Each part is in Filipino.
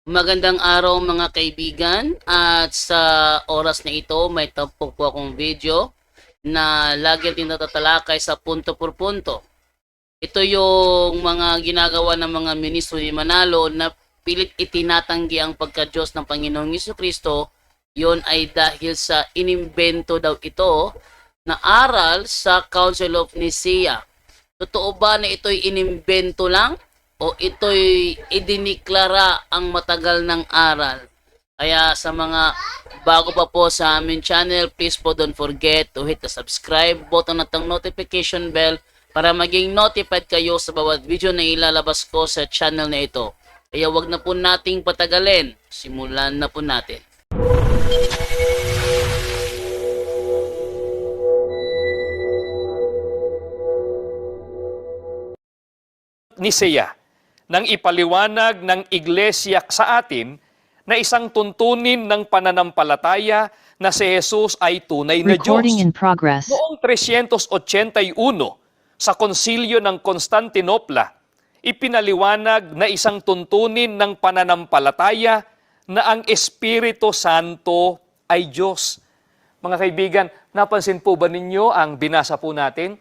Magandang araw mga kaibigan, at sa oras na ito may tampok po akong video na lagi natin natatalakay sa punto por punto. Ito yung mga ginagawa ng mga ministro ni Manalo na pilit itinatanggi ang pagka-Diyos ng Panginoong Jesucristo. Yon ay dahil sa inimbento daw ito na aral sa Council of Nicaea. Totoo ba na ito'y inimbento lang o ito'y idiniklara ang matagal ng aral? Kaya sa mga bago pa po sa aming channel, please po don't forget to hit the subscribe button at ang notification bell para maging notified kayo sa bawat video na ilalabas ko sa channel na ito. Kaya wag na po nating patagalin. Simulan na po natin. Nisea nang ipaliwanag ng iglesia sa atin na isang tuntunin ng pananampalataya na si Jesus ay tunay na Diyos. Recording in progress. Noong 381 sa konsilyo ng Constantinopla, ipinaliwanag na isang tuntunin ng pananampalataya na ang Espiritu Santo ay Diyos. Mga kaibigan, napansin po ba ninyo ang binasa po natin?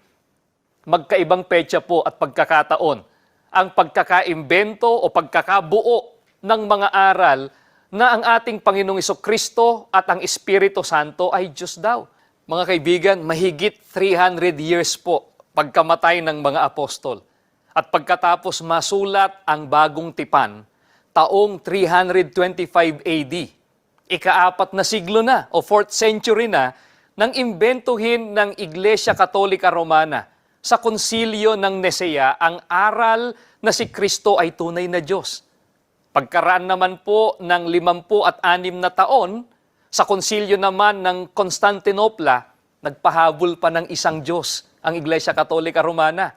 Magkaibang petsa po at pagkakataon ang pagkakaimbento o pagkakabuo ng mga aral na ang ating Panginoong Jesucristo at ang Espiritu Santo ay Diyos daw. Mga kaibigan, mahigit 300 years po pagkamatay ng mga apostol. At pagkatapos masulat ang bagong tipan, taong 325 AD, ika-4 na siglo na o 4th century na, nang imbentuhin ng Iglesia Katolika Romana sa konsilyo ng Nicea ang aral na si Kristo ay tunay na Diyos. Pagkaraan naman po ng 56 na taon, sa konsilyo naman ng Constantinopla, nagpahabol pa ng isang Diyos ang Iglesia Katolika Romana.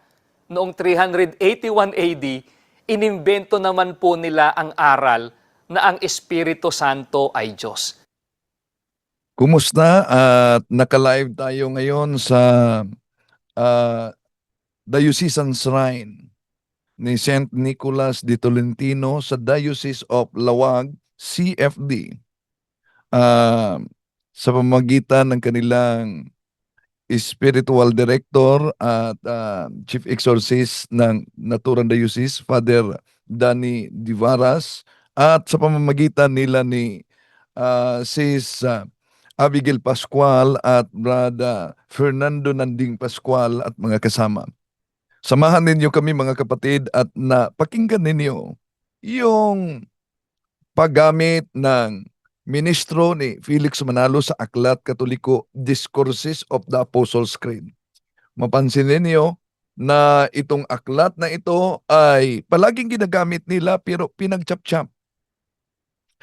Noong 381 AD, inimbento naman po nila ang aral na ang Espiritu Santo ay Diyos. Kumusta? At naka-live tayo ngayon sa Diocesan Shrine ni St. Nicholas de Tolentino sa Diocese of Lawag, CFD. Sa pamamagitan ng kanilang spiritual director at chief exorcist ng Naturan Diocese, Father Danny Divaras, at sa pamamagitan nila ni Sis Abigail Pascual at Brother Fernando Nanding Pascual at mga kasama. Samahan ninyo kami mga kapatid at napakinggan ninyo yung paggamit ng ministro ni Felix Manalo sa Aklat Katoliko, Discourses of the Apostles' Creed. Mapansin ninyo na itong aklat na ito ay palaging ginagamit nila pero pinagchap-chap.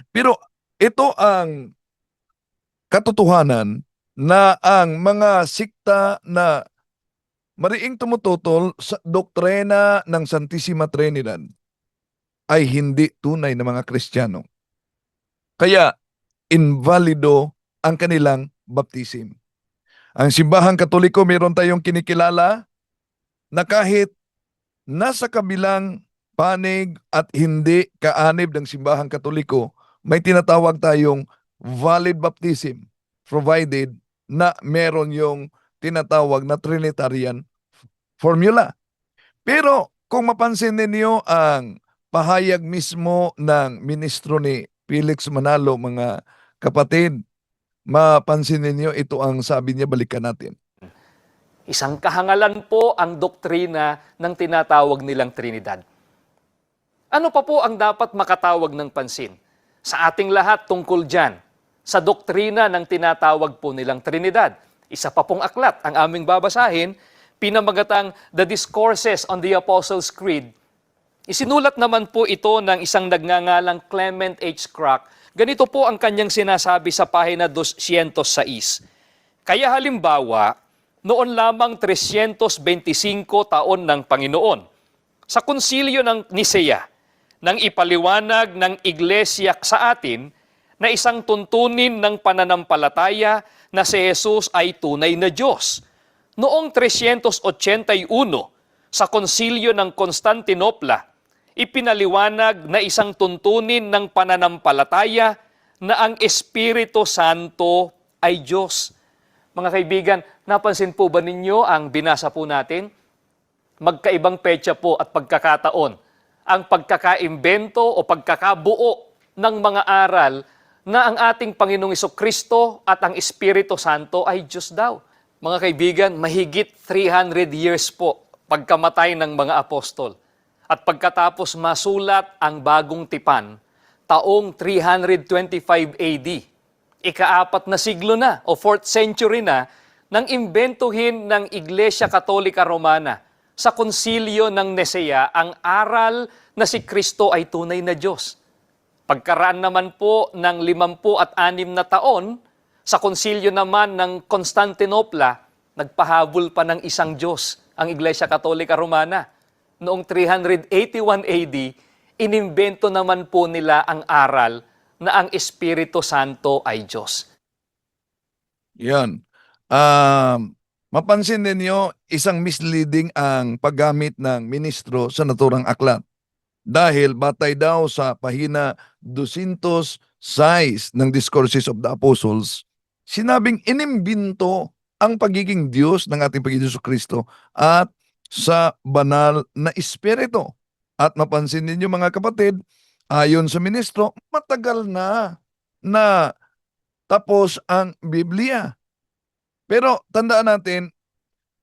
Pero ito ang katotohanan na ang mga sikta na mariing tumututol sa doktrina ng Santissima Trinidad ay hindi tunay na mga Kristiyano. Kaya invalido ang kanilang baptism. Ang simbahang Katoliko, mayroon tayong kinikilala na kahit nasa kabilang panig at hindi kaanib ng simbahang Katoliko, may tinatawag tayong valid baptism provided na meron yung tinatawag na Trinitarian formula. Pero kung mapansin ninyo ang pahayag mismo ng ministro ni Felix Manalo, mga kapatid, mapansin ninyo ito ang sabi niya, balikan natin. Isang kahangalan po ang doktrina ng tinatawag nilang Trinidad. Ano pa po ang dapat makatawag ng pansin sa ating lahat tungkol dyan, sa doktrina ng tinatawag po nilang Trinidad? Isa pa pong aklat ang aming babasahin, pinamagatang The Discourses on the Apostles' Creed. Isinulat naman po ito ng isang nagngangalang Clement H. Crack. Ganito po ang kanyang sinasabi sa pahina 206. Kaya halimbawa, noon lamang 325 taon ng Panginoon, sa konsilyo ng Nicea, nang ipaliwanag ng iglesia sa atin na isang tuntunin ng pananampalataya na si Jesus ay tunay na Diyos. Noong 381, sa konsilyo ng Constantinopla, ipinaliwanag na isang tuntunin ng pananampalataya na ang Espiritu Santo ay Diyos. Mga kaibigan, napansin po ba ninyo ang binasa po natin? Magkaibang petsa po at pagkakataon ang pagkakaimbento o pagkakabuo ng mga aral na ang ating Panginoong Kristo at ang Espiritu Santo ay Diyos daw. Mga kaibigan, mahigit 300 years po pagkamatay ng mga apostol. At pagkatapos masulat ang bagong tipan, taong 325 AD, ika-4 na siglo na o 4th century na, nang imbentuhin ng Iglesia Katolika Romana sa konsilyo ng Nicea ang aral na si Kristo ay tunay na Diyos. Pagkaraan naman po ng 56 na taon, sa konsilyo naman ng Constantinople, nagpahabol pa ng isang Diyos ang Iglesia Katolika Romana. Noong 381 AD, inimbento naman po nila ang aral na ang Espiritu Santo ay Diyos. Yan. Mapansin ninyo, isang misleading ang paggamit ng ministro sa naturang aklat. Dahil batay daw sa pahina 206 ng Discourses of the Apostles, sinabing inimbinto ang pagiging Diyos ng ating Panginoon Jesucristo at sa banal na Espiritu. At mapansin ninyo mga kapatid, ayon sa ministro, matagal na tapos ang Biblia. Pero tandaan natin,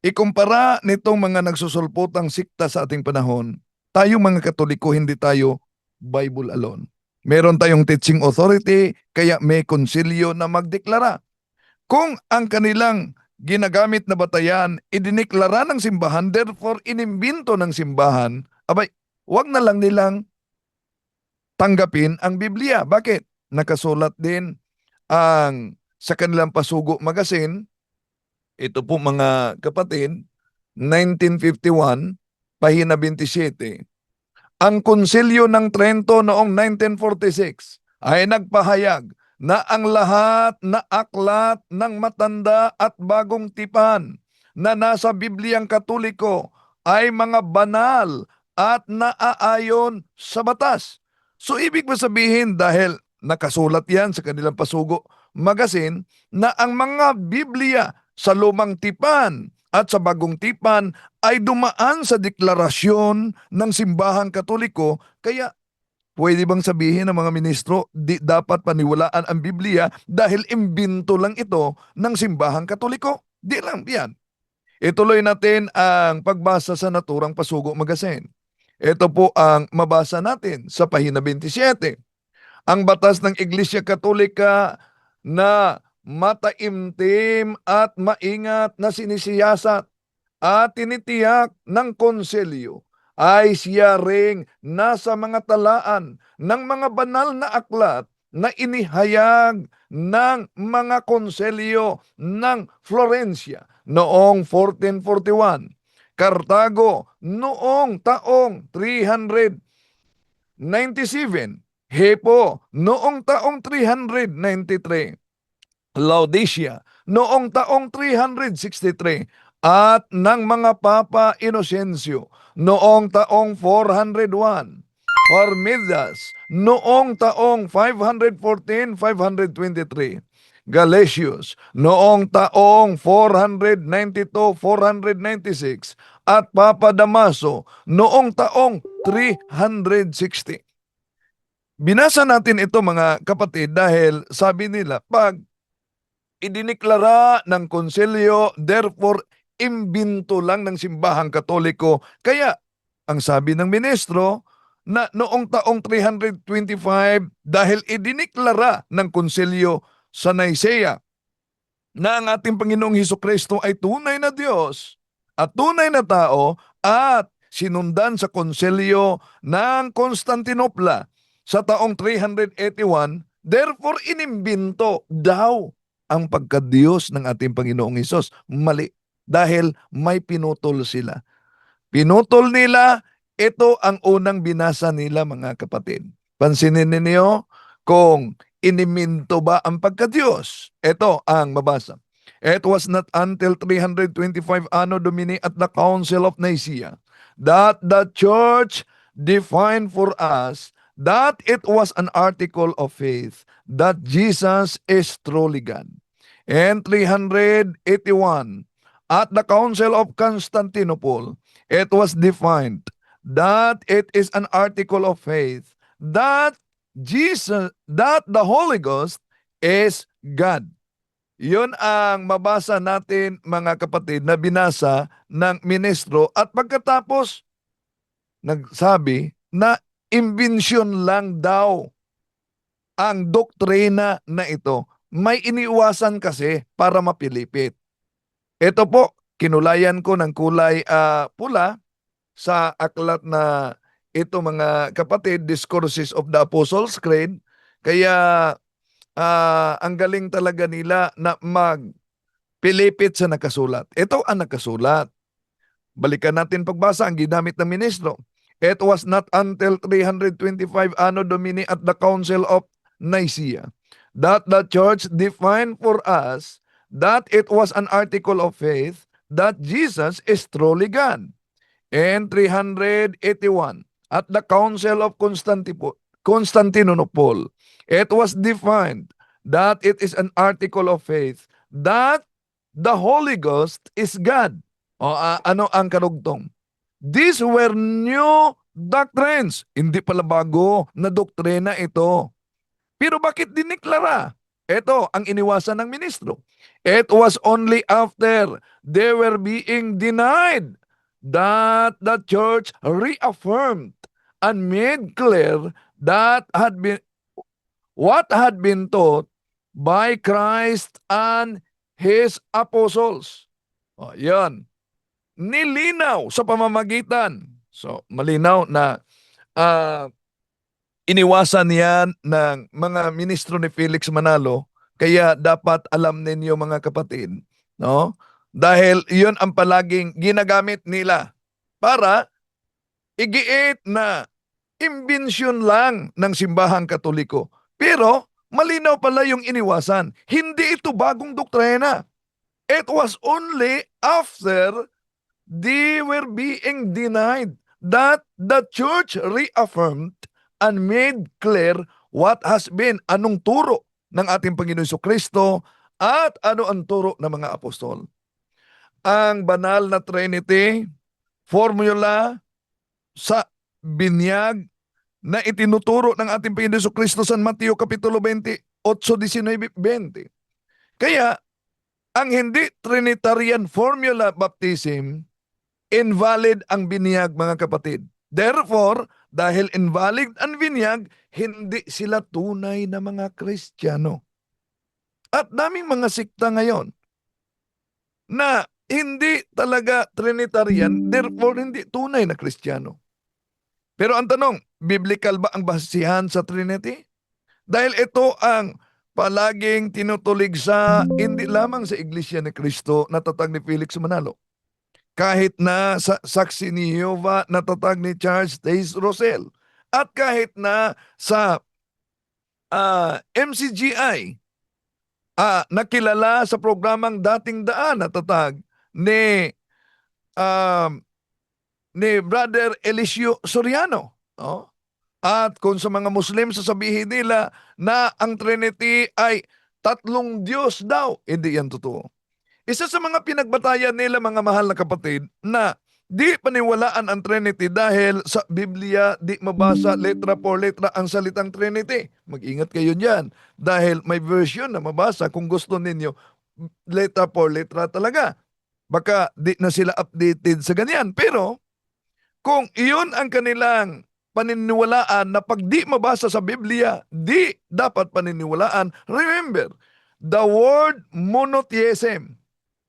ikumpara nitong mga nagsusulpotang sikta sa ating panahon, tayong mga Katoliko, hindi tayo Bible alone. Meron tayong teaching authority, kaya may konsilyo na magdeklara. Kung ang kanilang ginagamit na batayan, idiniklara ng simbahan, therefore inimbinto ng simbahan, abay, wag na lang nilang tanggapin ang Biblia. Bakit? Nakasulat din ang sa kanilang Pasugo Magazine, ito po mga kapatid, 1951, pahina 27. Ang Konsilyo ng Trento noong 1946 ay nagpahayag na ang lahat na aklat ng matanda at bagong tipan na nasa Bibliang Katoliko ay mga banal at naaayon sa batas. So ibig ba sabihin, dahil nakasulat yan sa kanilang Pasugo Magazine, na ang mga Biblia sa lumang tipan at sa bagong tipan ay dumaan sa deklarasyon ng simbahang Katoliko, kaya pwede bang sabihin ng mga ministro, di dapat paniwalaan ang Biblia dahil imbinto lang ito ng simbahang Katoliko? Di lang yan. Ituloy natin ang pagbasa sa naturang Pasugo Magazine. Ito po ang mabasa natin sa pahina 27. Ang batas ng Iglesia Katolika na mataimtim at maingat na sinisiyasat at tinitiyak ng konselyo ay siya ring nasa mga talaan ng mga banal na aklat na inihayag ng mga konselyo ng Florencia noong 1441, Cartago noong taong 397, Hippo noong taong 393, Laodicea noong taong 363, at ng mga Papa Inocencio noong taong 401, Parmenides noong taong 514-523, Galatius noong taong 492-496, at Papa Damaso noong taong 360. Binasa natin ito mga kapatid dahil sabi nila, pag idiniklara ng konselyo, therefore imbinto lang ng simbahang Katoliko. Kaya ang sabi ng ministro na noong taong 325, dahil idiniklara ng konselyo sa Nicea na ang ating Panginoong Hesukristo ay tunay na Diyos at tunay na tao, at sinundan sa konselyo ng Constantinople sa taong 381, therefore inimbinto daw ang pagkadiyos ng ating Panginoong Hesus. Mali. Dahil may pinutol sila. Pinutol nila, ito ang unang binasa nila mga kapatid. Pansinin ninyo kung iniminto ba ang pagkadiyos. Ito ang mabasa. It was not until 325 Anno Domini at the Council of Nicaea that the Church defined for us that it was an article of faith that Jesus is truly God. And 381, at the Council of Constantinople, it was defined that it is an article of faith that that the Holy Ghost is God. Yun ang mabasa natin mga kapatid na binasa ng ministro at pagkatapos nagsabi na imbensyon lang daw ang doktrina na ito. May iniiwasan kasi para mapilipit. Ito po, kinulayan ko ng kulay pula sa aklat na ito mga kapatid, Discourses of the Apostles' Creed. Kaya ang galing talaga nila na magpilipit sa nakasulat. Ito ang nakasulat. Balikan natin pagbasa ang ginamit ng ministro. It was not until 325 Anno Domini at the Council of Nicaea that the church defined for us that it was an article of faith that Jesus is truly God. And 381 at the Council of Constantinople, it was defined that it is an article of faith that the Holy Ghost is God. O ano ang karugtong? These were new doctrines. Hindi pala bago na doktrina ito. Pero bakit diniklara? Ito ang iniwasan ng ministro. It was only after they were being denied that the church reaffirmed and made clear that what had been taught by Christ and His apostles. O, yan. Nilinaw sa pamamagitan. So, malinaw na iniwasan yan ng mga ministro ni Felix Manalo. Kaya dapat alam ninyo mga kapatid, no? Dahil yun ang palaging ginagamit nila para igiit na imbensyon lang ng simbahang Katoliko. Pero malinaw pala yung iniwasan. Hindi ito bagong doktrina. It was only after they were being denied that the church reaffirmed and made clear what has been, anong turo ng ating Panginoon Jesucristo at ano ang turo ng mga apostol. Ang banal na Trinity, formula sa binyag na itinuturo ng ating Panginoon Jesucristo sa Mateo Kapitulo 28, 19, 20. Kaya, ang hindi Trinitarian formula baptism, invalid ang binyag mga kapatid. Therefore, dahil invalid ang binyag, hindi sila tunay na mga Kristiyano. At daming mga sikta ngayon na hindi talaga Trinitarian, therefore hindi tunay na Kristiyano. Pero ang tanong, biblical ba ang basihan sa Trinity? Dahil ito ang palaging tinutulig sa hindi lamang sa Iglesia ni Cristo na tatag ni Felix Manalo. Kahit na sa saksi ni Jehovah na tatag ni Charles Taze Russell. At kahit na sa MCGI, nakilala sa programang Dating Daan na tatag ni Brother Eliseo Soriano. No? At kung sa mga Muslim sasabihin nila na ang Trinity ay tatlong Diyos daw, hindi yan totoo. Isa sa mga pinagbatayan nila mga mahal na kapatid na di paniwalaan ang Trinity dahil sa Biblia di mabasa letra por letra ang salitang Trinity. Mag-ingat kayo niyan dahil may version na mabasa kung gusto ninyo letra por letra talaga. Baka di na sila updated sa ganyan. Pero kung iyon ang kanilang paniniwalaan na pag di mabasa sa Biblia, di dapat paniniwalaan. Remember, the word monotheism.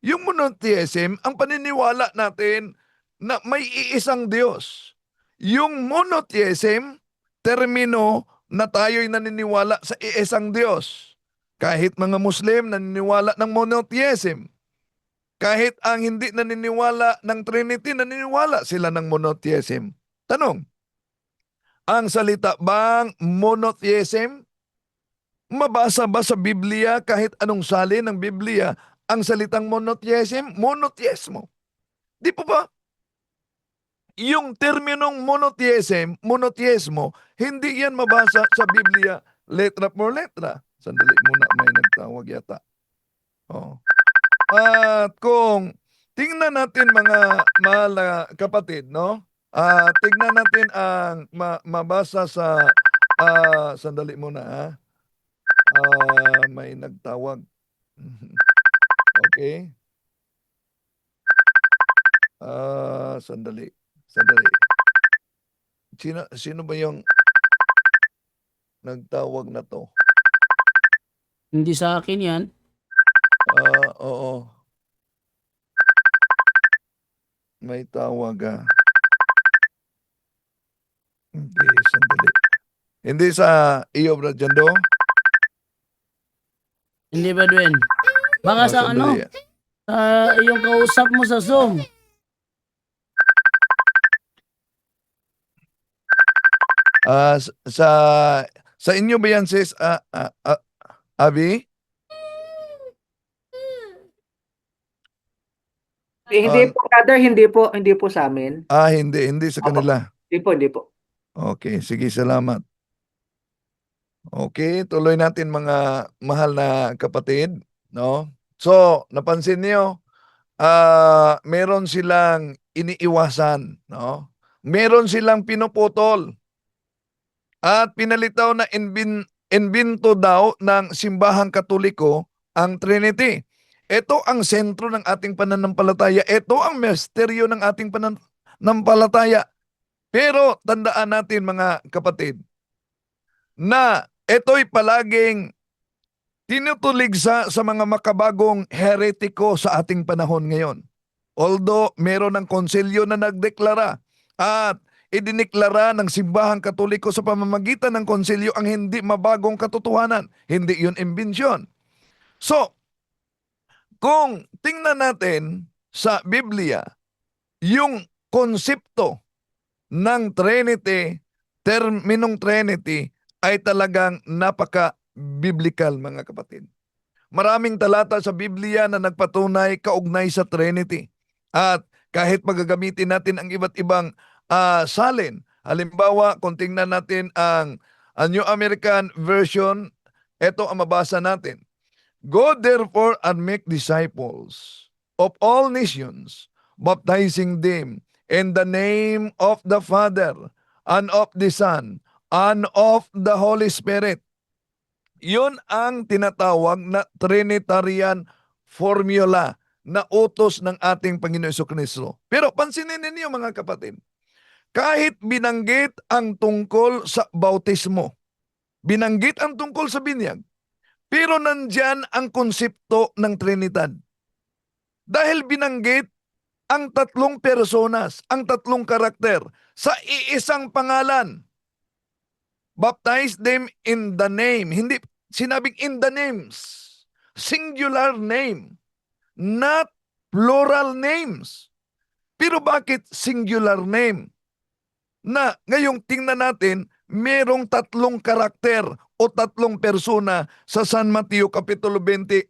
Yung monotheism, ang paniniwala natin na may iisang Diyos. Yung monotheism, termino na tayo'y naniniwala sa iisang Diyos. Kahit mga Muslim naniniwala ng monotheism. Kahit ang hindi naniniwala ng Trinity, naniniwala sila ng monotheism. Tanong, ang salita bang monotheism, mabasa ba sa Biblia kahit anong salin ng Biblia ang salitang monotheism? Monotheismo. Di po ba? yung terminong monotheismo, hindi yan mabasa sa Biblia letra por letra. Sandali muna, may nagtawag yata. Oh. At kung tingnan natin mga mahal na kapatid, no? Tingnan natin ang mabasa sa sandali muna ha. May nagtawag. Okay. Sandali. Sandali. Sino ba yung nagtawag na to? Hindi sa akin yan. Oo. May tawag Hindi, sandali. Hindi sa iyo, Brad Jando? Hindi ba, Dwen? Baka sa ano? Sandali. Yung kausap mo sa Zoom. Sa inyo ba yan, sis? Abi? Hindi po, brother, hindi po sa amin. Hindi sa Opo. kanila. Hindi po. Okay, sige, salamat. Okay, tuloy natin mga mahal na kapatid, no? So, napansin niyo, meron silang iniiwasan, no? Meron silang pinuputol at pinalitaw na invento daw ng simbahang Katoliko ang Trinity. Ito ang sentro ng ating pananampalataya. Ito ang misteryo ng ating pananampalataya. Pero tandaan natin mga kapatid, na ito'y palaging tinutulig sa mga makabagong heretiko sa ating panahon ngayon. Although meron ng konsilyo na nagdeklara at idineklara ng simbahang Katoliko sa pamamagitan ng konsilyo ang hindi mabagong katotohanan. Hindi yun imbensyon. So, kung tingnan natin sa Biblia, yung konsepto ng Trinity, terminong Trinity, ay talagang napaka-biblical mga kapatid. Maraming talata sa Biblia na nagpatunay kaugnay sa Trinity. At kahit magagamitin natin ang iba't ibang salin, halimbawa kung tingnan natin ang New American Version, ito ang mabasa natin. Go therefore and make disciples of all nations, baptizing them in the name of the Father, and of the Son, and of the Holy Spirit. Yun ang tinatawag na Trinitarian formula na utos ng ating Panginoon Jesucristo. Pero pansinin ninyo mga kapatid, kahit binanggit ang tungkol sa bautismo, binanggit ang tungkol sa binyag, pero nandyan ang konsepto ng Trinidad. Dahil binanggit ang tatlong personas, ang tatlong karakter sa iisang pangalan. Baptize them in the name. Hindi sinabing in the names. Singular name. Not plural names. Pero bakit singular name? Na ngayong tingnan natin, merong tatlong karakter o tatlong persona sa San Mateo Kapitulo 20,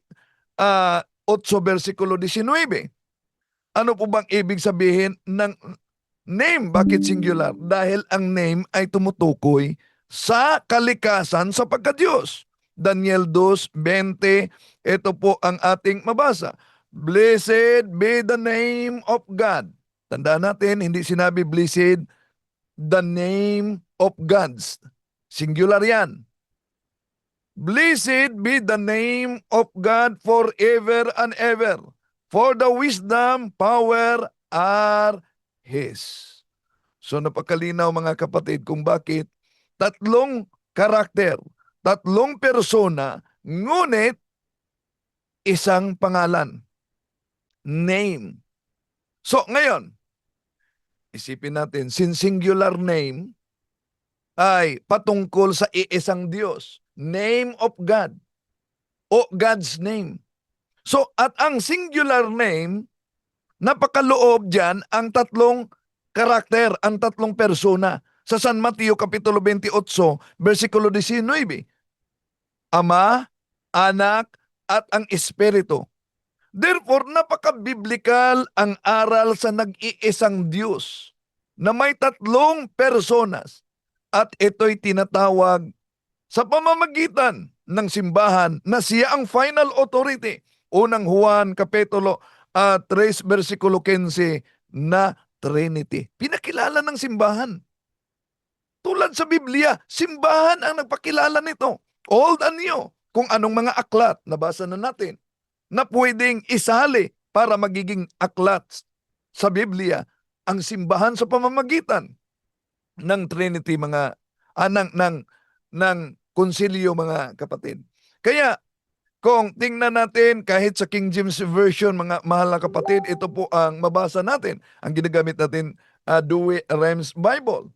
8 versikulo 19. Ano po bang ibig sabihin ng name? Bakit singular? Dahil ang name ay tumutukoy sa kalikasan sa pagka-Diyos. Daniel 2:20, ito po ang ating mabasa. Blessed be the name of God. Tandaan natin, hindi sinabi blessed the name of gods. Singular yan. Blessed be the name of God forever and ever. For the wisdom, power are His. So napakalinaw mga kapatid kung bakit tatlong karakter, tatlong persona, ngunit isang pangalan. Name. So ngayon, isipin natin, singular name ay patungkol sa iisang Diyos. Name of God o God's name. So at ang singular name, napakaloob dyan ang tatlong karakter, ang tatlong persona. Sa San Mateo Kapitulo 28, versikulo 19. Ama, Anak, at ang Espiritu. Therefore, napaka-biblical ang aral sa nag-iisang Diyos na may tatlong personas at ito'y tinatawag sa pamamagitan ng simbahan na siya ang final authority. Unang Juan Kapitulo 3 versikulo 15 na Trinity. Pinakilala ng simbahan. Tulad sa Biblia, simbahan ang nagpakilala nito. Old and new. Kung anong mga aklat, nabasa na natin, na pwedeng isali para magiging aklat sa Biblia, ang simbahan sa pamamagitan ng Trinity, ng konsilyo, mga kapatid. Kaya kung tingnan natin kahit sa King James Version, mga mahal na kapatid, ito po ang mabasa natin. Ang ginagamit natin, Douay-Rheims Bible.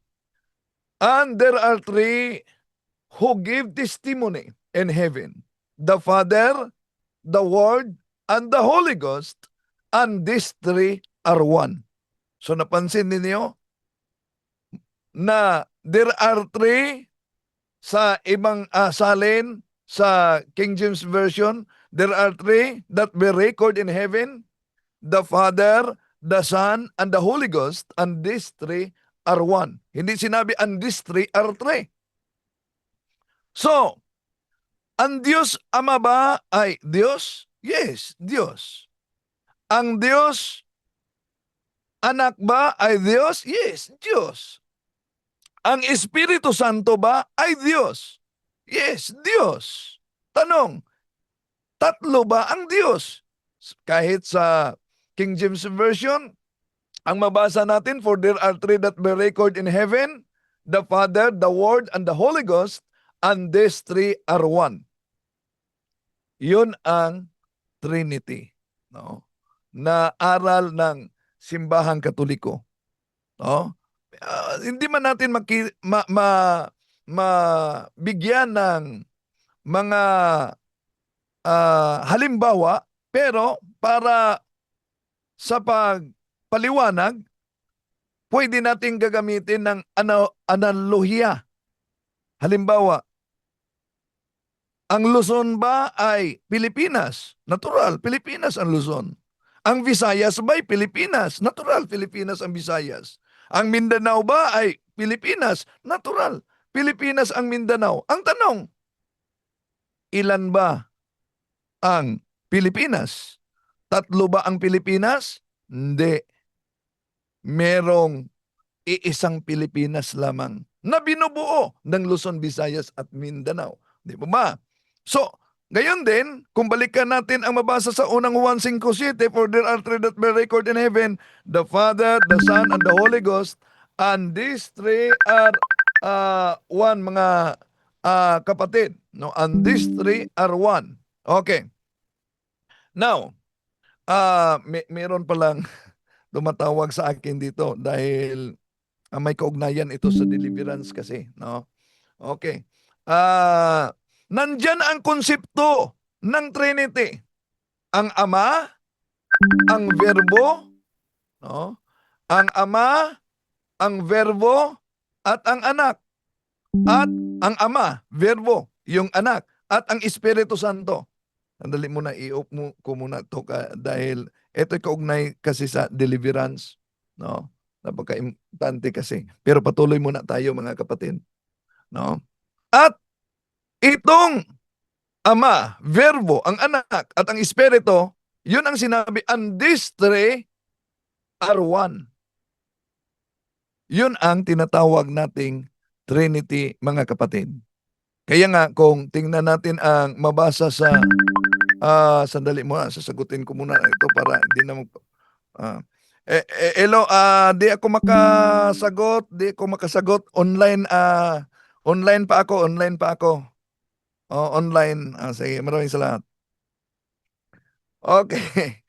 And there are three who give testimony in heaven: the Father, the Word, and the Holy Ghost, and these three are one. So napansin ninyo na there are three sa ibang salin sa King James Version, there are three that we record in heaven: the Father, the Son, and the Holy Ghost, and these three are one. Hindi sinabi and these three are three. So, ang Diyos Ama ba ay Diyos? Yes, Diyos. Ang Diyos Anak ba ay Diyos? Yes, Diyos. Ang Espiritu Santo ba ay Diyos? Yes, Diyos. Tanong, tatlo ba ang Diyos? Kahit sa King James Version, ang mabasa natin, for there are three that we record in heaven: the Father, the Word, and the Holy Ghost, and these three are one. Yun ang Trinity, no? Na aral ng simbahang Katoliko, no? Hindi man natin mabigyan ng mga halimbawa, pero para sa pagpaliwanag, pwede natin gagamitin ng analohiya. Halimbawa, ang Luzon ba ay Pilipinas? Natural, Pilipinas ang Luzon. Ang Visayas ba ay Pilipinas? Natural, Pilipinas ang Visayas. Ang Mindanao ba ay Pilipinas? Natural, Pilipinas ang Mindanao. Ang tanong, ilan ba ang Pilipinas? Tatlo ba ang Pilipinas? Hindi. Merong iisang Pilipinas lamang na binubuo ng Luzon, Visayas at Mindanao. Di ba ba? So, gayon din, kung balikan natin ang mabasa sa unang Juan 5:7, for there are three that bear record in heaven: the Father, the Son, and the Holy Ghost, and these three are one, mga kapatid. No? And these three are one. Okay. Now, meron palang tumatawag sa akin dito dahil may kaugnayan ito sa deliverance kasi, no? Okay. Nandyan ang konsepto ng Trinity. Ang Ama, ang Verbo, no? Ang Ama, ang Verbo, at ang Anak. At ang Ama, Verbo, yung Anak, at ang Espiritu Santo. Sandali muna, i-off ko muna ito dahil ito'y kaugnay kasi sa deliverance, no? Napaka-importante kasi. Pero patuloy muna tayo, mga kapatid, no? At itong Ama, Verbo, ang Anak, at ang Espiritu, yun ang sinabi, and these three are one. Yun ang tinatawag nating Trinity, mga kapatid. Kaya nga, kung tingnan natin ang mabasa sa sandali mo, sasagutin ko muna ito para hindi na hello, di ako makasagot online, online pa ako. Online. Sige, maraming salamat. Okay.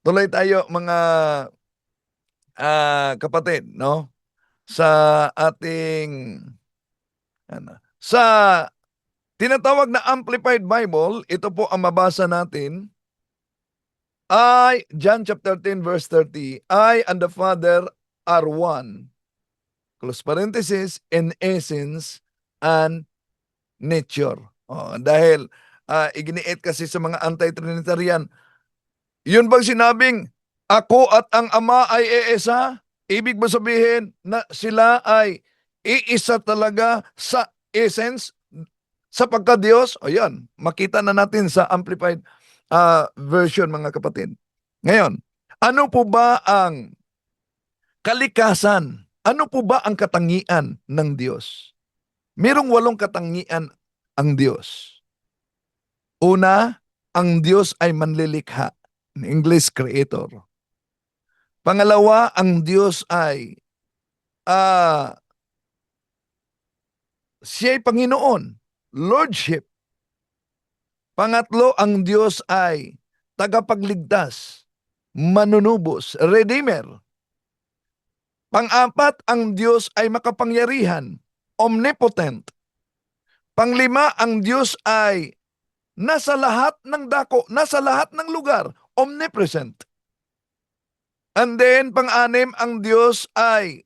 Tuloy tayo, mga kapatid, no? Sa ating sa tinatawag na Amplified Bible, ito po ang mabasa natin ay John chapter 10 verse 30. I and the Father are one. Close parenthesis, in essence and nature. Dahil iginiit kasi sa mga anti-Trinitarian, yun bang sinabing ako at ang Ama ay iisa? Ibig ba sabihin na sila ay iisa talaga sa essence sa pagka-Diyos? O yan, makita na natin sa Amplified version mga kapatid. Ngayon, ano po ba ang kalikasan? Ano po ba ang katangian ng Diyos? Merong 8 katangian ang Diyos. Una, ang Diyos ay manlilikha. In English, creator. Pangalawa, ang Diyos ay siya'y Panginoon, Lordship. Pangatlo, ang Diyos ay tagapagligtas, manunubos, Redeemer. Pang-apat, ang Diyos ay makapangyarihan, omnipotent. Panglima, ang Diyos ay nasa lahat ng dako, nasa lahat ng lugar, omnipresent. And then, pang-anim, ang Diyos ay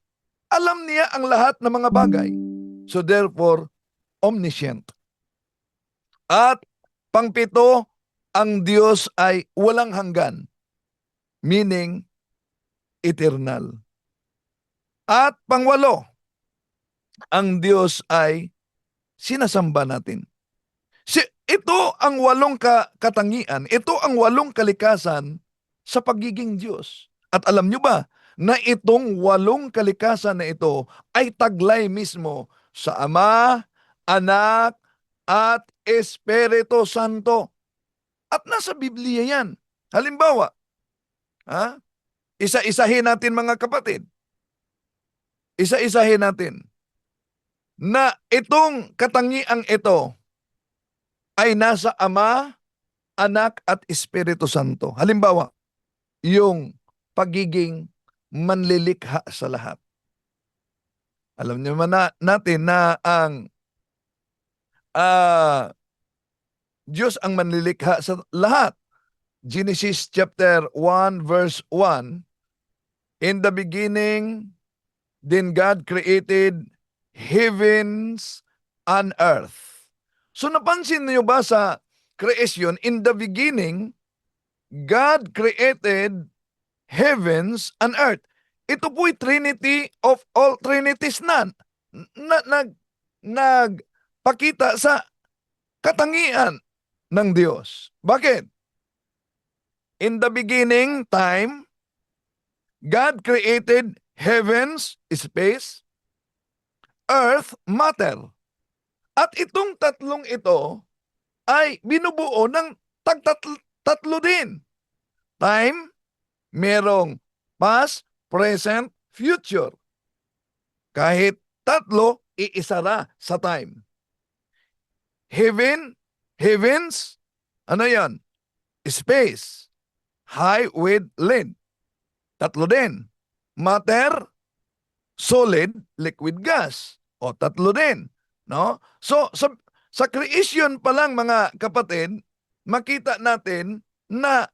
alam niya ang lahat ng mga bagay. So therefore, omniscient. At pangpito, ang Diyos ay walang hanggan, meaning eternal. At pangwalo, ang Diyos ay sinasamba natin. Ito ang 8 katangian, ito ang 8 kalikasan sa pagiging Diyos. At alam nyo ba na itong 8 kalikasan na ito ay taglay mismo sa Ama, Anak, at Espiritu Santo. At nasa Biblia yan. Halimbawa, isa-isahin natin mga kapatid. Isa-isahin natin na itong katangiang ito ay nasa Ama, Anak, at Espiritu Santo. Halimbawa, yung pagiging manlilikha sa lahat. Alam niyo naman natin na ang Diyos ang manlilikha sa lahat. Genesis chapter 1 verse 1, in the beginning, then God created heavens and earth. So napansin niyo ba sa creation, in the beginning, God created heavens and earth. Ito po'y Trinity of all Trinities nagpakita sa katangian ng Diyos. Bakit? In the beginning time, God created heavens, space, earth, matter. At itong tatlong ito ay binubuo ng tatlo din. Time, merong past, present, future. Kahit tatlo, iisara sa time. Heavens, ano yan? Space, high, with, length. Tatlo din. Matter, solid, liquid, gas. O tatlo din. No? So, sa creation pa lang mga kapatid, makita natin na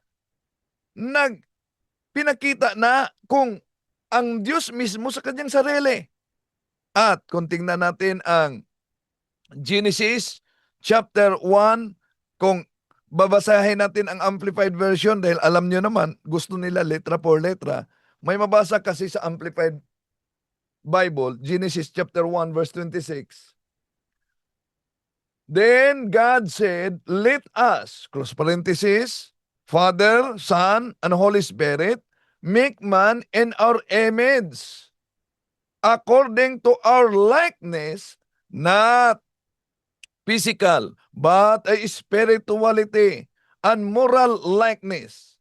pinakita na kung ang Diyos mismo sa kanyang sarili. At kung tingnan natin ang Genesis chapter 1, kung babasahin natin ang Amplified Version, dahil alam nyo naman, gusto nila letra por letra, may mabasa kasi sa Amplified Bible, Genesis chapter 1 verse 26. Then God said, let us, close parenthesis, Father, Son, and Holy Spirit, make man in our image, according to our likeness, not physical, but a spirituality and moral likeness.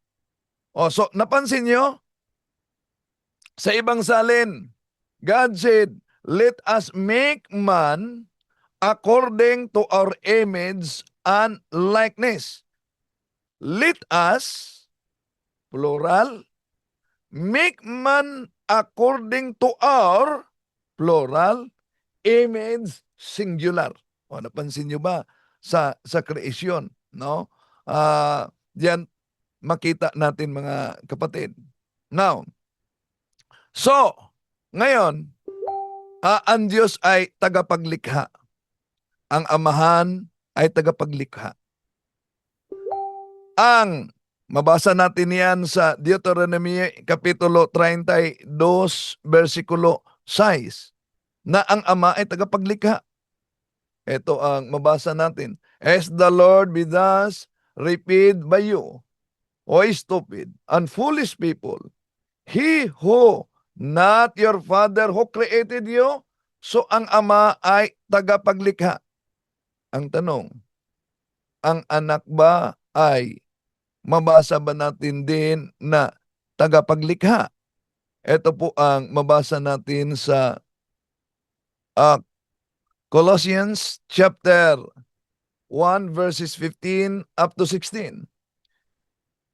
O, so, napansin nyo? Sa ibang salin, God said, let us make man according to our image and likeness. Let us, plural, make man according to our, plural, image, singular. O, napansin nyo ba sa creation, no? Diyan makita natin mga kapatid. Now, so, ngayon, ang Diyos ay tagapaglikha. Ang Amahan ay tagapaglikha. Ang Mabasa natin yan sa Deuteronomy Kapitulo 32, versikulo 6, na ang Ama ay tagapaglikha. Ito ang mabasa natin. As the Lord be thus repeated by you, O stupid and foolish people, He who not your Father who created you, so ang Ama ay tagapaglikha. Ang tanong, ang anak ba ay mabasa ba natin din na tagapaglikha? Ito po ang mabasa natin sa uh, Colossians chapter 1 verses 15 up to 16.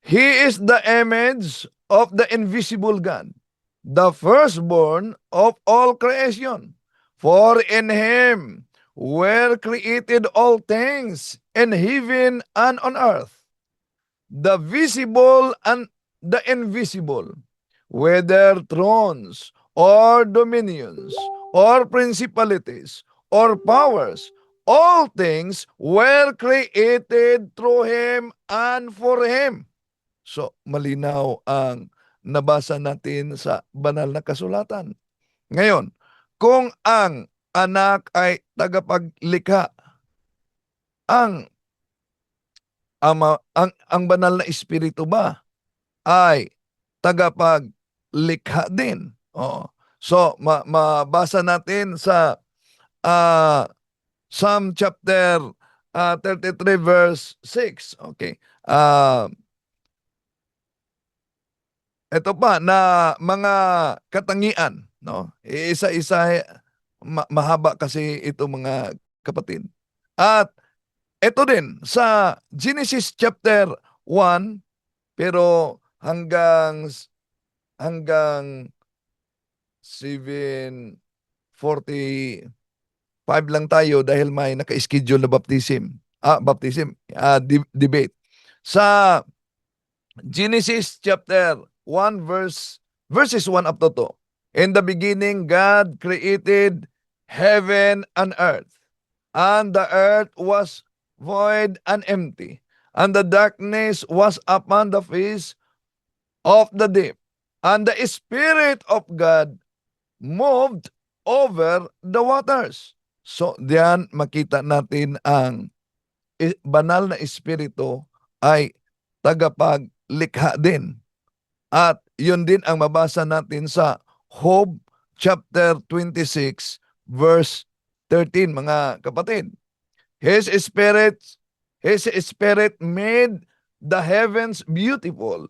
He is the image of the invisible God, the firstborn of all creation. For in Him were created all things in heaven and on earth, the visible and the invisible, whether thrones or dominions or principalities or powers, all things were created through Him and for Him. So, malinaw ang nabasa natin sa banal na kasulatan. Ngayon, kung ang anak ay tagapaglikha, ang ama, ang banal na espiritu ba ay tagapaglikha din? Oo. So, mabasa natin sa Psalm chapter 33 verse 6. Okay. Ito pa na mga katangian, no? Isa-isa, mahaba kasi ito mga kapatid. At ito din sa Genesis chapter 1, pero hanggang 7:45 lang tayo dahil may naka-schedule na debate. Sa Genesis chapter 1 verses 1 up to 2. In the beginning, God created heaven and earth, and the earth was void and empty, and the darkness was upon the face of the deep, and the Spirit of God moved over the waters. So, diyan makita natin ang banal na espiritu ay tagapaglikha din. At yun din ang mabasa natin sa Job chapter 26 verse 13, mga kapatid. His spirit made the heavens beautiful,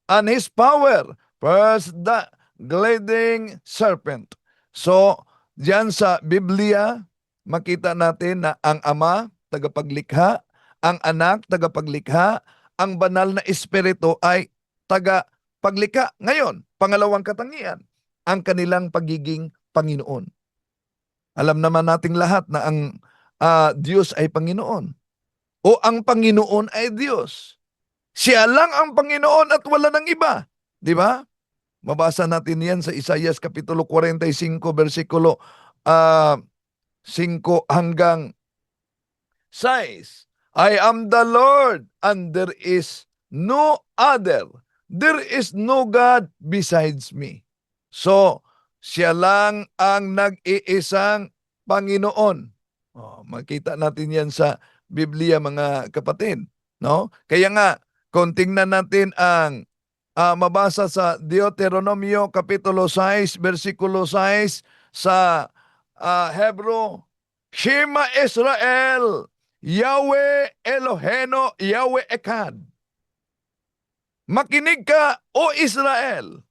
and His power first the gliding serpent. So, diyan sa Biblia, makita natin na ang Ama, tagapaglikha, ang Anak, tagapaglikha, ang banal na espiritu ay tagapaglikha. Ngayon, pangalawang katangian, ang kanilang pagiging Panginoon. Alam naman nating lahat na ang Diyos ay Panginoon. O ang Panginoon ay Diyos. Siya lang ang Panginoon at wala nang iba. Di ba? Mabasa natin yan sa Isaiah Kapitulo 45, versikulo 5 hanggang 6. I am the Lord, and there is no other. There is no God besides me. So, siya lang ang nag-iisang Panginoon. Makita natin yan sa Biblia, mga kapatid. No? Kaya nga, kung tingnan natin ang mabasa sa Deuteronomio Kapitulo 6, versikulo 6 sa Hebrew, Shema Israel, Yahweh Eloheno, Yahweh Echad. Makinig ka, O Israel,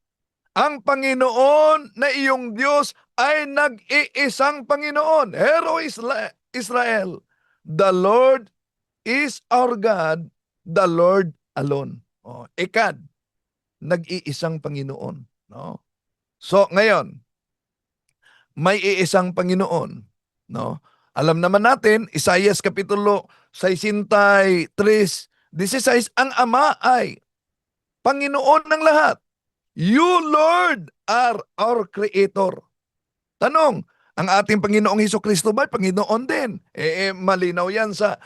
ang Panginoon na iyong Diyos ay nag-iisang Panginoon. Hero Israel, the Lord is our God, the Lord alone. Echad, nag-iisang Panginoon. No? So, ngayon, may iisang Panginoon. No? Alam naman natin, Isaiah Kapitulo 63, 16, ang Ama ay Panginoon ng lahat. You, Lord, are our Creator. Tanong, ang ating Panginoong Hesukristo ba? Panginoon din. Malinaw yan sa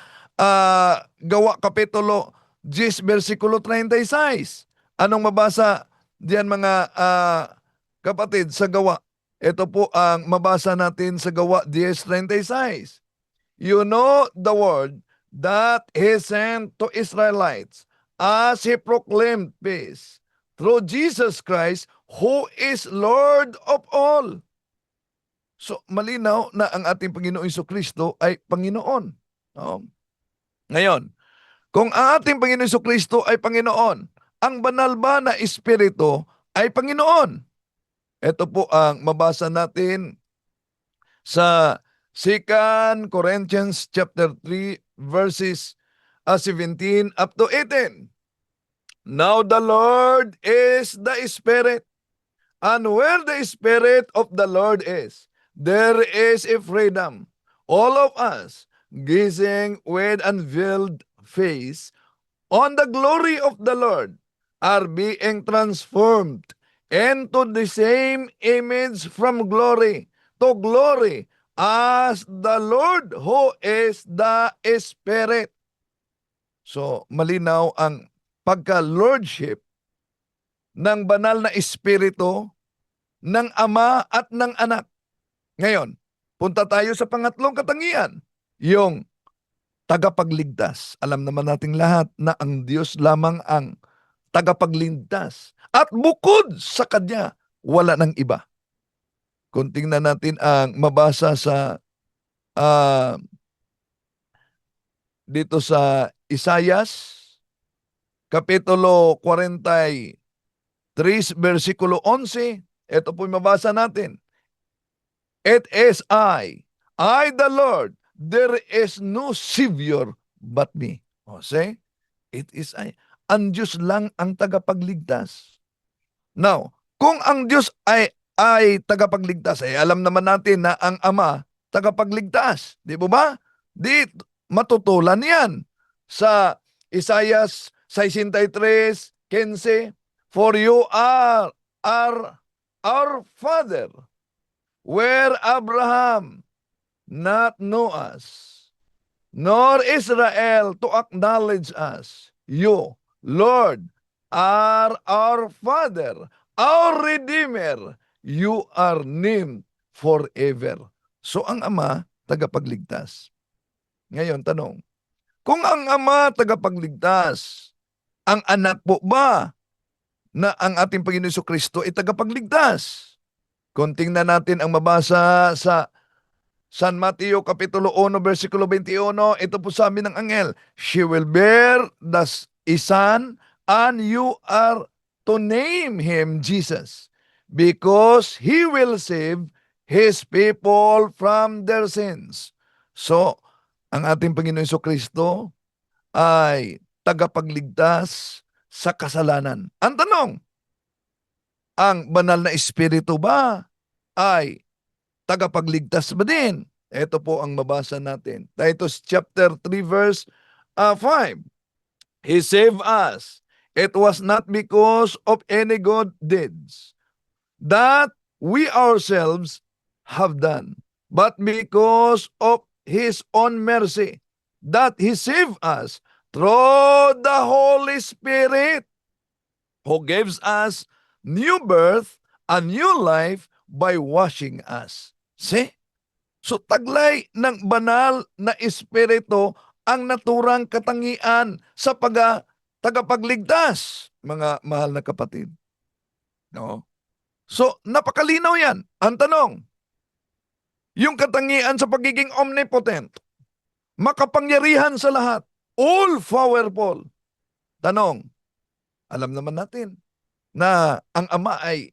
Gawa Kapitulo 10 versikulo 36. Anong mabasa diyan mga kapatid sa Gawa? Ito po ang mabasa natin sa Gawa 10:36. You know the word that he sent to Israelites as he proclaimed peace through Jesus Christ, who is Lord of all. So, malinaw na ang ating Panginoong Kristo ay Panginoon. No? Ngayon, kung ang ating Panginoong Kristo ay Panginoon, ang banal ba na Espiritu ay Panginoon? Ito po ang mabasa natin sa 2 Corinthians chapter 3 verses 17 up to 18. Now the Lord is the Spirit, and where the Spirit of the Lord is, there is a freedom. All of us, gazing with unveiled face on the glory of the Lord, are being transformed into the same image from glory to glory as the Lord who is the Spirit. So, malinaw ang pagka-lordship ng banal na Espiritu ng Ama at ng Anak. Ngayon, punta tayo sa pangatlong katangian, yung tagapagligtas. Alam naman nating lahat na ang Diyos lamang ang tagapagligtas. At bukod sa Kanya, wala ng iba. Kung tingnan natin ang mabasa sa dito sa Isayas, Kapitulo 43, versikulo 11, ito po yung mabasa natin. It is I the Lord, there is no Savior but me. O, say, it is I. Ang Diyos lang ang tagapagligtas. Now, kung ang Diyos ay tagapagligtas, ay alam naman natin na ang Ama tagapagligtas. Di ba? Di matutulan yan sa Isayas 63:15. For you are our Father, where Abraham not know us, nor Israel to acknowledge us. You, Lord, are our Father, our Redeemer. You are named forever. So ang Ama, tagapagligtas. Ngayon, tanong, kung ang Ama tagapagligtas, ang Anak po ba na ang ating Panginoon Kristo ay tagapagligtas? Kung tingnan natin ang mabasa sa San Mateo Kapitulo 1, versikulo 21, ito po sabi ng anghel, she will bear a son, and you are to name him Jesus, because he will save his people from their sins. So, ang ating Panginoon Kristo ay tagapagligtas sa kasalanan. Ang tanong, ang banal na Espiritu ba ay tagapagligtas ba din? Ito po ang mabasa natin. Titus chapter 3 verse 5. He saved us. It was not because of any good deeds that we ourselves have done, but because of His own mercy, that He saved us through the Holy Spirit, who gives us new birth, a new life by washing us. See? So taglay ng banal na Espiritu ang naturang katangian sa tagapagligtas, mga mahal na kapatid. No? So napakalinaw yan. Ang tanong, yung katangian sa pagiging omnipotent, makapangyarihan sa lahat, all-powerful. Tanong, alam naman natin na ang Ama ay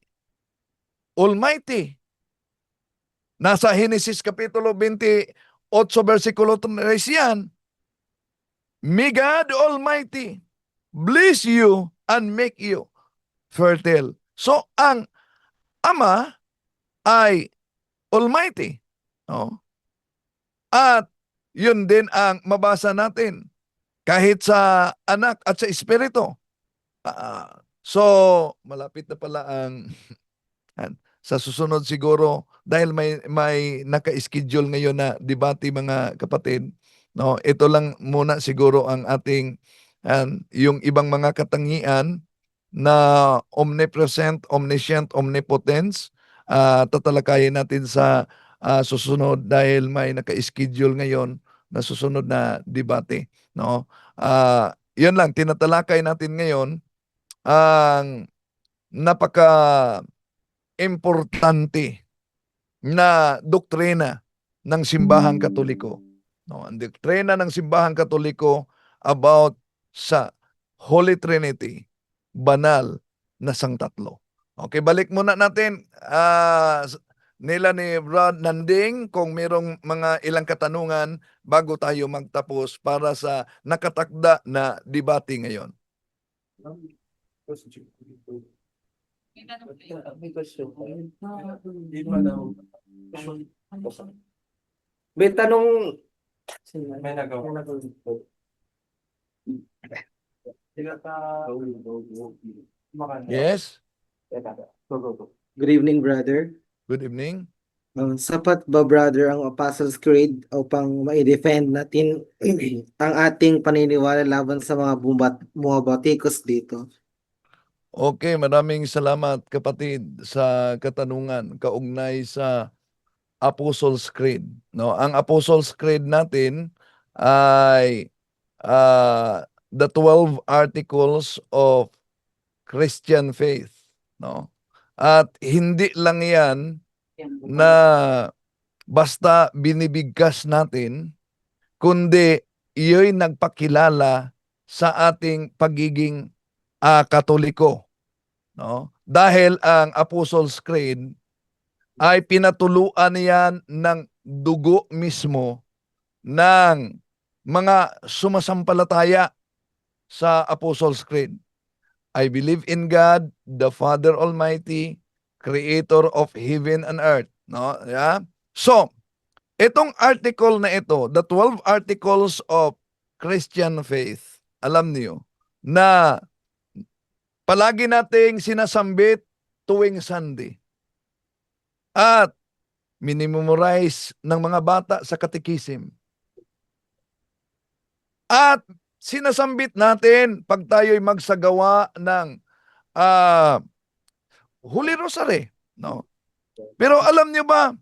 Almighty. Nasa Genesis Kapitulo 28, versikulo 3 yan. May God Almighty bless you and make you fertile. So, ang Ama ay Almighty. No? At yun din ang mabasa natin kahit sa Anak at sa Espiritu. So, malapit na pala ang sa susunod siguro dahil may naka-schedule ngayon na debate mga kapatid. No, ito lang muna siguro ang ating And yung ibang mga katangian na omnipresent, omniscient, omnipotence, tatalakayin natin sa susunod dahil may naka-schedule ngayon na susunod na debate, no? Yun lang tinatalakay natin ngayon ang napaka-importante na doktrina ng simbahang Katoliko. No, ang doktrina ng simbahang Katoliko about sa Holy Trinity, banal na sangtatlo. Okay, balik muna natin nila ni Brad Nanding kung merong mga ilang katanungan bago tayo magtapos para sa nakatakda na debate ngayon. May tanong. May nagawa. Yes, Good evening, brother. good evening. Sapat ba, brother, ang Apostles' Creed upang ma-defend natin ang ating paniniwala laban sa mga bumabatikos dito? Okay, maraming salamat kapatid sa katanungan kaugnay sa Apostles' Creed. No, ang Apostles' Creed natin ay the 12 articles of Christian faith, no? At hindi lang 'yan na basta binibigkas natin, kundi iyo'y nagpakilala sa ating pagiging Katoliko, no? Dahil ang Apostles' Creed ay pinatuluan yan ng dugo mismo ng mga sumasampalataya sa Apostles' Creed. I believe in God, the Father Almighty, Creator of heaven and earth. No? Yeah? So, itong article na ito, the 12 articles of Christian faith, alam niyo, na palagi nating sinasambit tuwing Sunday. At minimemorize ng mga bata sa katekism. At sinasambit natin pag tayo'y magsagawa ng Holy Rosary, no? Pero alam niyo ba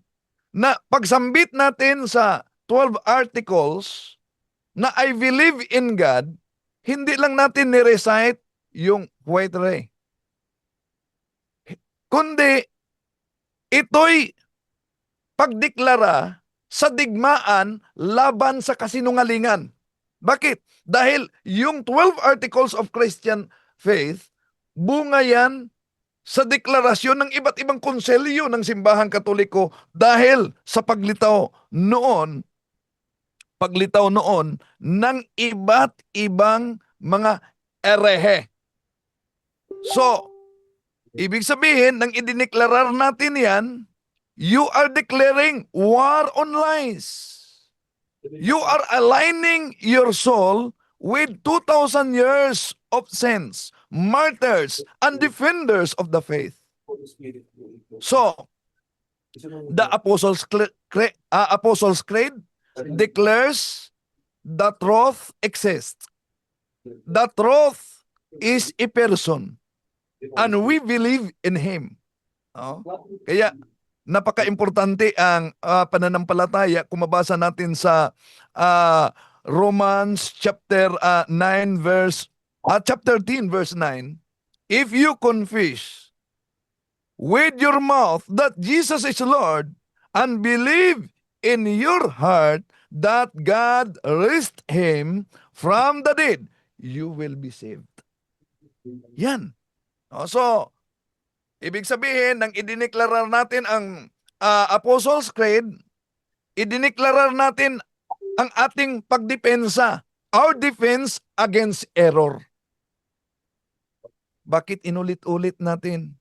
na pagsambit natin sa 12 articles na I believe in God, hindi lang natin ni-recite yung White Ray. Kundi ito'y pagdeklara sa digmaan laban sa kasinungalingan. Bakit? Dahil yung 12 articles of Christian faith, bunga yan sa deklarasyon ng iba't ibang konselyo ng simbahang Katoliko dahil sa paglitaw noon ng iba't ibang mga erehe. So, ibig sabihin, nang idineklarar natin yan, you are declaring war on lies. You are aligning your soul with 2,000 years of saints, martyrs, and defenders of the faith. So, the Apostles' Creed declares the truth exists. The truth is a person. And we believe in Him. Oh? Kaya, napaka-importante ang pananampalataya kung mabasa natin sa Romans chapter 10 verse 9. If you confess with your mouth that Jesus is Lord and believe in your heart that God raised Him from the dead, you will be saved. Yan. So, ibig sabihin, nang idineklarar natin ang Apostles' Creed, idineklarar natin ang ating pagdepensa, our defense against error. Bakit inulit-ulit natin?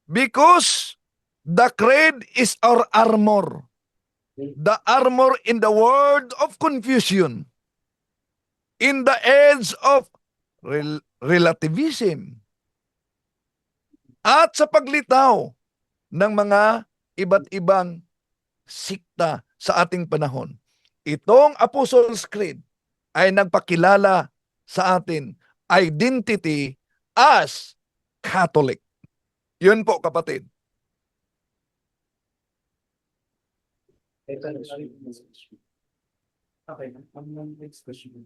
Because the creed is our armor. The armor in the word of confusion. In the age of relativism. At sa paglitaw ng mga iba't ibang sikta sa ating panahon. Itong Apostles' Creed ay nagpakilala sa atin identity as Catholic. Yun po, kapatid. Okay, next question.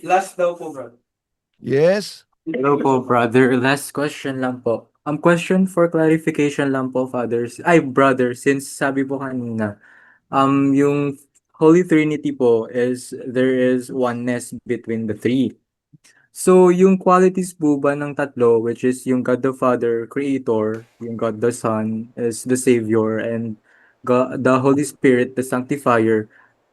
Last daw po, bro. Yes? Hello po, brother. Last question lang po. Question for clarification lang po, fathers. Ay, brother, since sabi po kanina, yung Holy Trinity po is there is oneness between the three. So, yung qualities po ba ng tatlo, which is yung God the Father, Creator, yung God the Son is the Savior, and God, the Holy Spirit, the Sanctifier,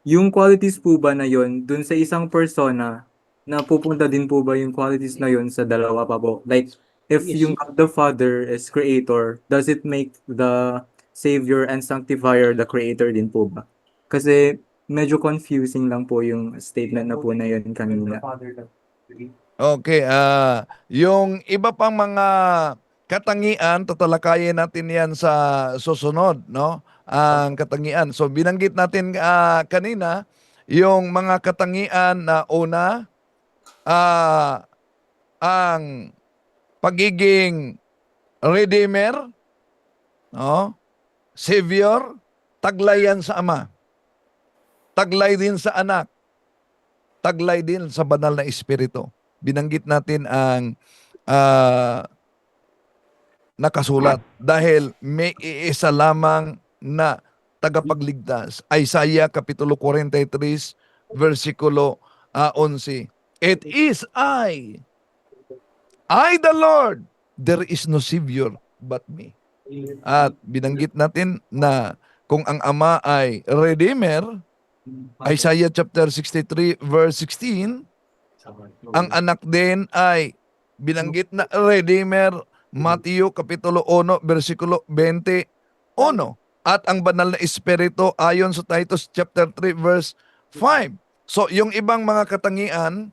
yung qualities po ba na yon dun sa isang persona, napupunta din po ba yung qualities na yon sa dalawa pa po? Like, if yung God the Father is Creator, does it make the Savior and Sanctifier the Creator din po ba? Kasi medyo confusing lang po yung statement na po na yun kanina. Okay, yung iba pang mga katangian, tatalakayin natin yan sa susunod, no? Ang katangian. So binanggit natin kanina, yung mga katangian na una, ang pagiging Redeemer, no? Savior, taglay yan sa Ama. Taglay din sa Anak. Taglay din sa Banal na Espiritu. Binanggit natin ang nakasulat dahil may iisa lamang na tagapagligtas. Isaiah Kapitulo 43, versikulo 11. It is I the Lord, there is no Savior but me. At binanggit natin na kung ang Ama ay Redeemer, Isaiah chapter 63, verse 16, ang anak din ay binanggit na Redeemer, Mateo Kapitulo 1, versikulo 21. At ang banal na Espiritu ayon sa Titus chapter 3, verse 5. So, yung ibang mga katangian,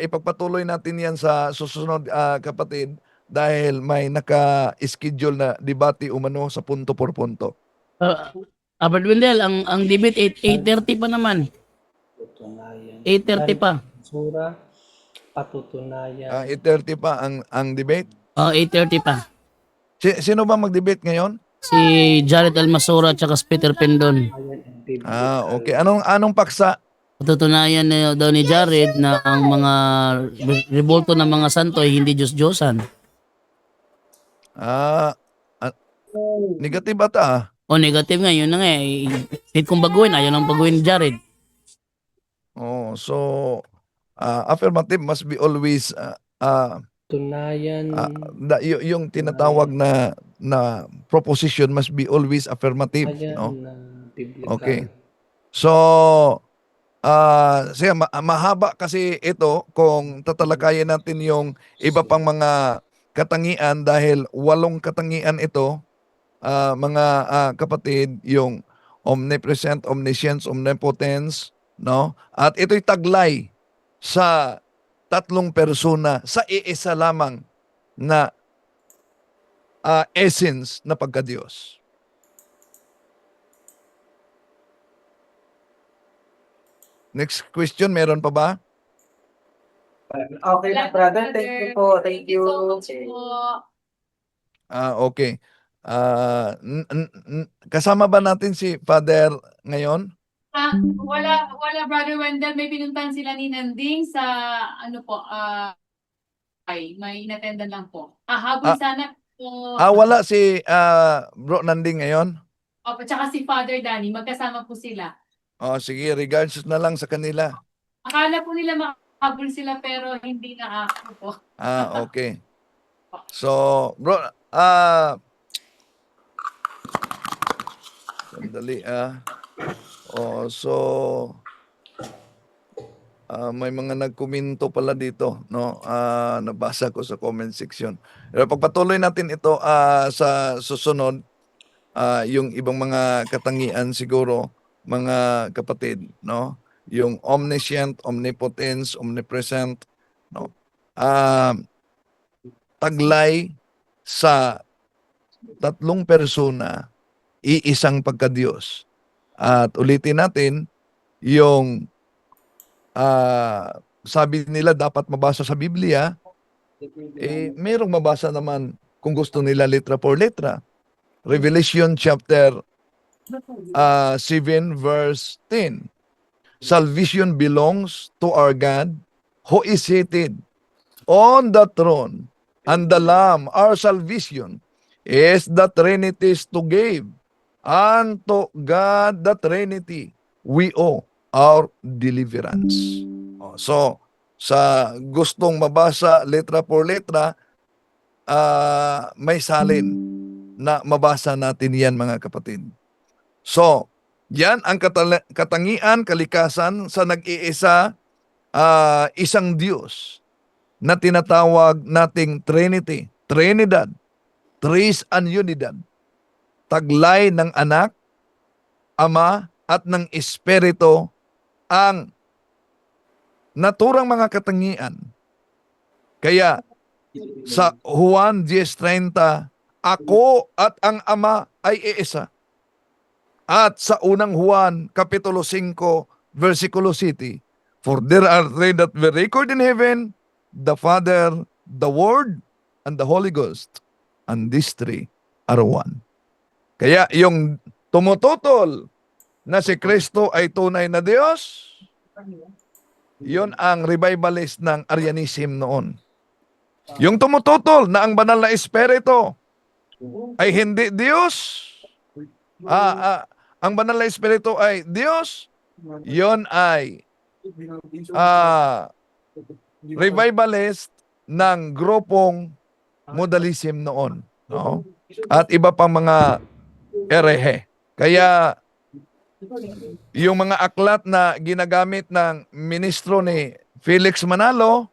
ipagpatuloy natin yan sa susunod, kapatid, dahil may naka-schedule na debate umano sa punto por punto. Albert Wendell, ang debate 8:30 pa naman. 8:30 pa. Sura, patutunayan. 8:30 pa ang debate. 8:30 pa. Sino ba mag-debate ngayon? Si Jared Almasora at si Peter Pendon. Okay. Anong paksa? Patutunayan na daw ni Jared na ang mga rebolto ng mga santo ay hindi Diyos-Diyosan. Negative ata. O negative nga, yun na nga. Kahit kung baguhin, ayaw nang baguhin ni Jared. So affirmative must be always Tunayan. yung tinatawag na proposition must be always affirmative, no? Okay. So siya mahaba kasi ito kung tatalakayin natin yung iba pang mga katangian dahil 8 katangian ito, mga kapatid, yung omnipresent, omniscience, omnipotence, no? At ito'y taglay sa 3 persona sa iisa lamang na essence na pagka-Diyos. Next question, meron pa ba? Okay na, brother. Thank you po. Thank you. Okay. Kasama ba natin si Father ngayon? Wala Brother Wendell, may pinuntahan sila ni Nanding sa ay may inattendan lang po. Habol sana po. Wala si Bro Nanding ngayon? Opo, tsaka si Father Danny, magkasama po sila. Sige, regards na lang sa kanila. Akala po nila makahabol sila pero hindi na ako po. Okay. So, bro, sandali, may mga nagkomento pala dito, no? Nabasa ko sa comment section. Pero pagpatuloy natin ito sa susunod, yung ibang mga katangian siguro, mga kapatid, no? Yung omniscient, omnipotence, omnipresent, no? Taglay sa 3 persona, iisang pagka-Diyos. At ulitin natin, yung sabi nila dapat mabasa sa Biblia, merong mabasa naman kung gusto nila letra por letra. Revelation chapter 7 verse 10. Salvation belongs to our God who is seated on the throne, and the Lamb, our salvation, is the Trinity's to give. Unto God the Trinity, we owe our deliverance. So, sa gustong mabasa letra por letra, may salin na mabasa natin yan, mga kapatid. So, yan ang katangian, kalikasan sa nag-iisa, isang Diyos na tinatawag nating Trinity, Trinidad, Tris and Unidad, taglay ng Anak, Ama, at ng Espiritu ang naturang mga katangian. Kaya sa Juan 10:30, ako at ang Ama ay iisa. At sa unang Juan, Kapitulo 5, versikulo 7, for there are three that we record in heaven, the Father, the Word, and the Holy Ghost. And these three are one. Kaya yung tumututol na si Kristo ay tunay na Diyos, yun ang revivalist ng Arianism noon. Yung tumututol na ang banal na Espiritu ay hindi Diyos, ang banal na Espiritu ay Diyos, yun ay revivalist ng grupong modalism noon. No? At iba pang mga erehe. Kaya yung mga aklat na ginagamit ng ministro ni Felix Manalo,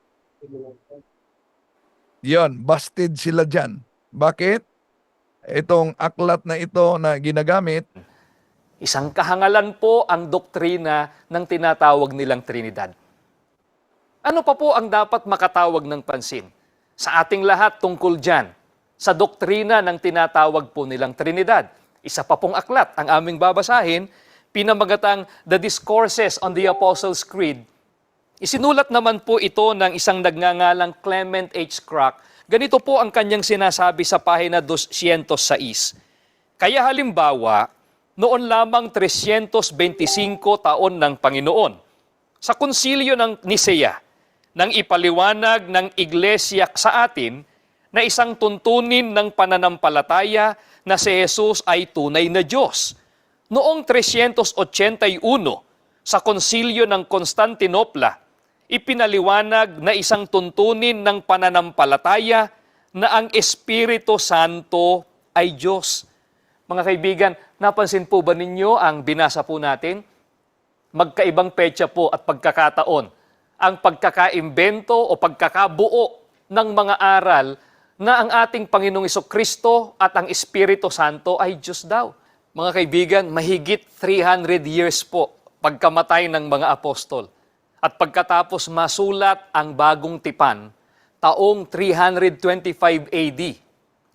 yon, busted sila dyan. Bakit? Itong aklat na ito na ginagamit, Isang kahangalan po ang doktrina ng tinatawag nilang Trinidad. Ano pa po ang dapat makatawag ng pansin sa ating lahat tungkol dyan, sa doktrina ng tinatawag po nilang Trinidad? Isa pa pong aklat ang aming babasahin, pinamagatang The Discourses on the Apostles' Creed. Isinulat naman po ito ng isang nagngangalang Clement H. Crack. Ganito po ang kanyang sinasabi sa pahina 206. Kaya halimbawa, noon lamang 325 taon ng Panginoon, sa konsilyo ng Nisea, nang ipaliwanag ng Iglesia sa atin na isang tuntunin ng pananampalataya na si Jesus ay tunay na Diyos. Noong 381, sa konsilyo ng Constantinopla, ipinaliwanag na isang tuntunin ng pananampalataya na ang Espiritu Santo ay Diyos. Mga kaibigan, napansin po ba ninyo ang binasa po natin? Magkaibang petsa po at pagkakataon ang pagkakaimbento o pagkakabuo ng mga aral na ang ating Panginoong Jesucristo at ang Espiritu Santo ay Diyos daw. Mga kaibigan, mahigit 300 years po pagkamatay ng mga apostol. At pagkatapos masulat ang bagong tipan, taong 325 AD.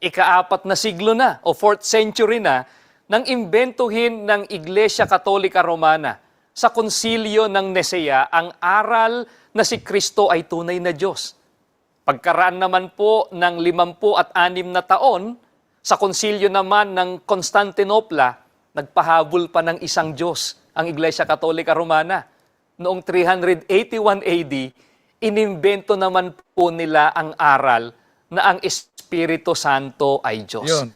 Ika-4 na siglo na o 4th century na nang imbentuhin ng Iglesia Katolika Romana sa konsilyo ng Nisea ang aral na si Kristo ay tunay na Diyos. Pagkaraan naman po ng 56 na taon, sa konsilyo naman ng Constantinopla, nagpahabol pa ng isang Diyos ang Iglesia Katolika Romana. Noong 381 AD, inimbento naman po nila ang aral na ang Espiritu Santo ay Diyos. yun,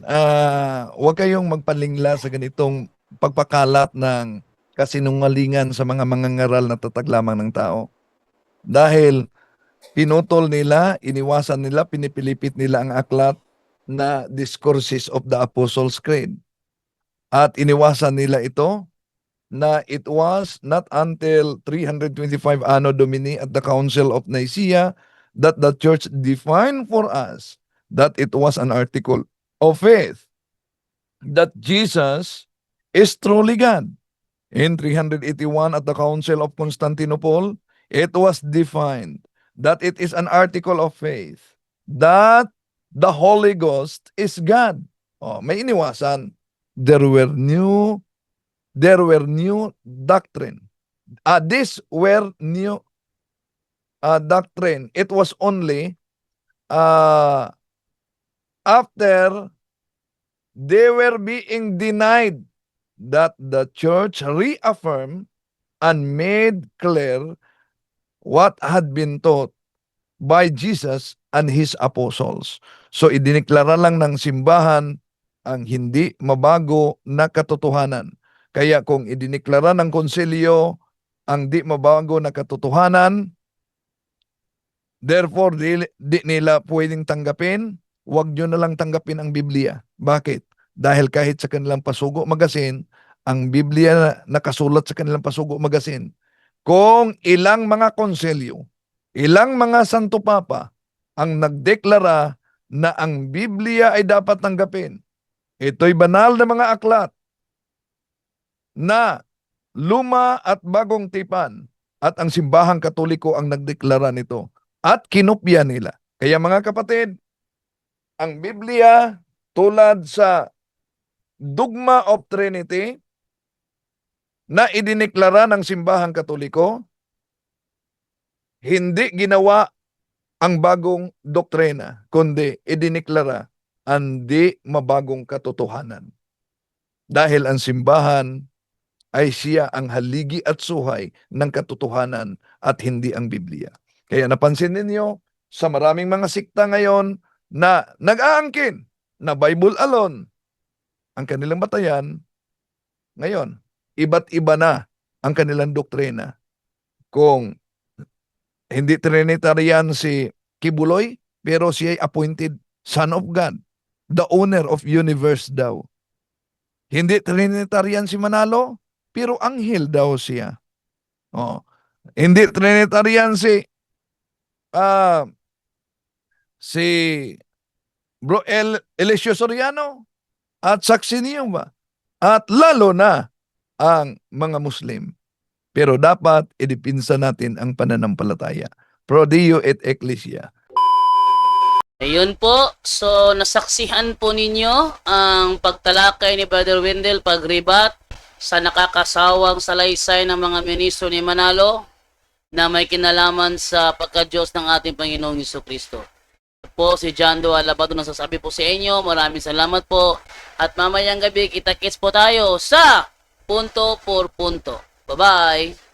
huwag kayong magpalingla sa ganitong pagpakalat ng kasinungalingan sa mga mangangaral na tatag lamang ng tao. Dahil pinutol nila, iniwasan nila, pinipilipit nila ang aklat na Discourses of the Apostles' Creed. At iniwasan nila ito na it was not until 325 Anno Domini at the Council of Nicaea that the Church defined for us that it was an article of faith that Jesus is truly God. In 381 at the Council of Constantinople, it was defined that it is an article of faith that the Holy Ghost is God. Oh, may iniwasan. There were new doctrine This were new doctrine. It was only after they were being denied that the church reaffirmed and made clear what had been taught by Jesus and his apostles. So idiniklara lang ng simbahan ang hindi mabago na katotohanan. Kaya kung idiniklara ng konsilyo ang di mabago na katotohanan, therefore di nila pwedeng tanggapin, wag nyo na lang tanggapin ang Biblia. Bakit? Dahil kahit sa kanilang Pasugo Magazine, ang Biblia na nakasulat sa kanilang Pasugo Magazine, kung ilang mga konselyo, ilang mga Santo Papa ang nagdeklara na ang Biblia ay dapat tanggapin. Ito'y banal na mga aklat na luma at bagong tipan at ang simbahang Katoliko ang nagdeklara nito at kinopya nila. Kaya mga kapatid, ang Biblia tulad sa Dogma of Trinity na idiniklara ng simbahang Katoliko, hindi ginawa ang bagong doktrina, kundi idiniklara ang di mabagong katotohanan. Dahil ang simbahan ay siya ang haligi at suhay ng katotohanan at hindi ang Biblia. Kaya napansin ninyo, sa maraming mga sikta ngayon na nag-aangkin na Bible alone ang kanilang batayan, ngayon, iba't iba na ang kanilang doktrina. Kung hindi Trinitarian si Kibuloy, pero siya ay appointed Son of God, the owner of universe daw. Hindi Trinitarian si Manalo, pero anghel daw siya. Oh. Hindi Trinitarian si Bro Eliseo Soriano at Saxinio ba? At lalo na ang mga Muslim. Pero dapat idipinsa natin ang pananampalataya. Pro Dio et Ecclesia. Ayun po, so nasaksihan po ninyo ang pagtalakay ni Brother Wendell pagribat sa nakakasawang salaysay ng mga ministro ni Manalo na may kinalaman sa pagka-Diyos ng ating Panginoong Jesucristo. Po si John Doe Alabado nasasabi po sa inyo, maraming salamat po at mamayang gabi kita-kits po tayo sa punto por punto. Bye-bye!